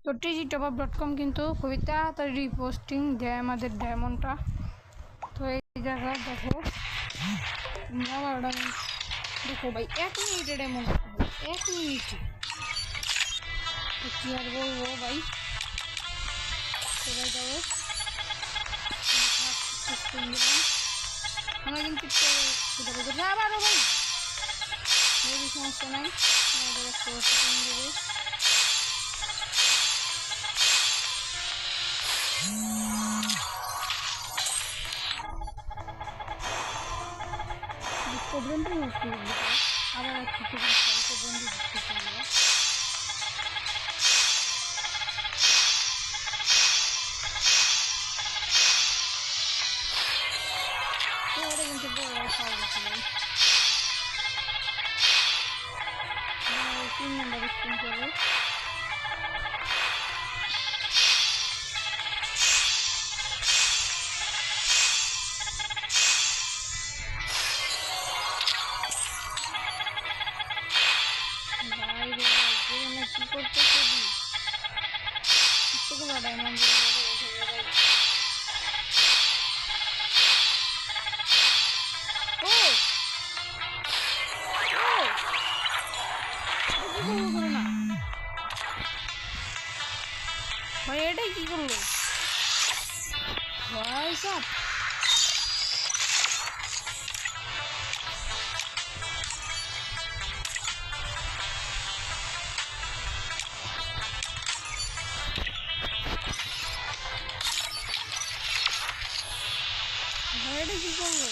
তো tgtopup.com কিন্তু খুবই তাড়াতাড়ি রিপোস্টিং দেয় আমাদের ডায়মন্ডটা। তো এই জায়গা দেখো দেখো ভাই 1 মিনিটে ডায়মন্ড 1 মিনিটে কি আর বলবো ভাই। সবাই যাবো আমরা কিন্তু আবারও ভাই সমস্যা নাই আমাদের একটা দেবে। প্রবলেমটা হচ্ছে আবার কিছু প্রবলেম দিচ্ছি আমরা তো কিন্তু বড় খাওয়া গেছিল 3 নম্বর স্ক্রিন করবো। কি করতেছে কতগুলো ডায়মন্ড ভাই এটাই কি করলো ভাই সাপ ভাই এটা কি করলো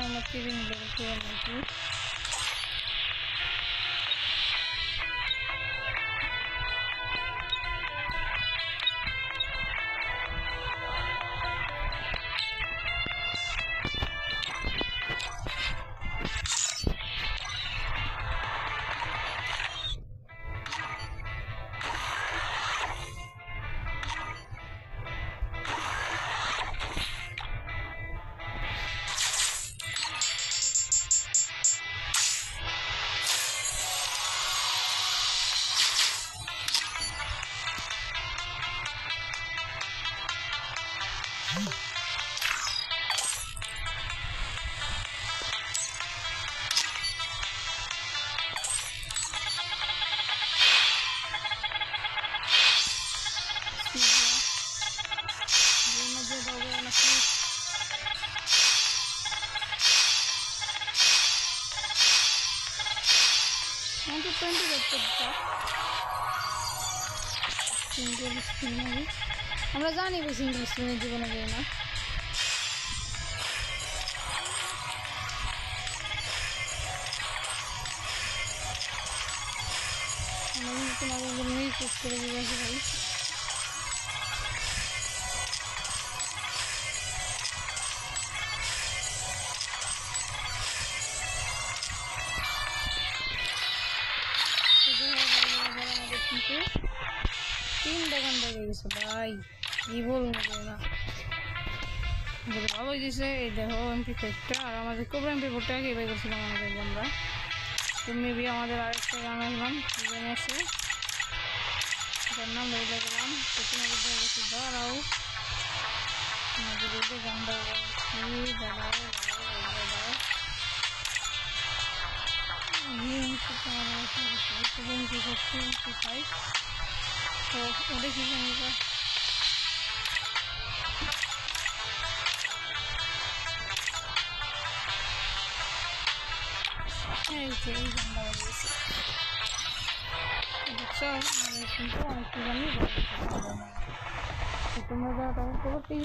আমার টিভি নিয়ে নাকি সিঙ্গেল স্ক্রিন আমরা জানি ভাই সিঙ্গেল স্ক্রিনের জীবনে যায় না তোমাদের জন্যই পোস্ট করে দিয়েছি ভাই কিন্তু 3 ঘন্টা হয়ে গেছে ভাই কি বলবো না ভালোই দিছে এই দেখো MP5টা আর আমাদের কোবরা MP4টা আগে বাই করছিলাম আমাদের আমরা তো মেবি আমাদের আরেকটা গান আসলাম গান আছে যার নাম বলে গেলাম তো তোমাদের দেখেছি দাঁড়াও আমাদের এই গানটা দাঁড়াও তো ওটা কি জানি এই যে এই গানটা বলেছি দেখছো কিন্তু অনেক জানি তোমরা যারা তখন করতেই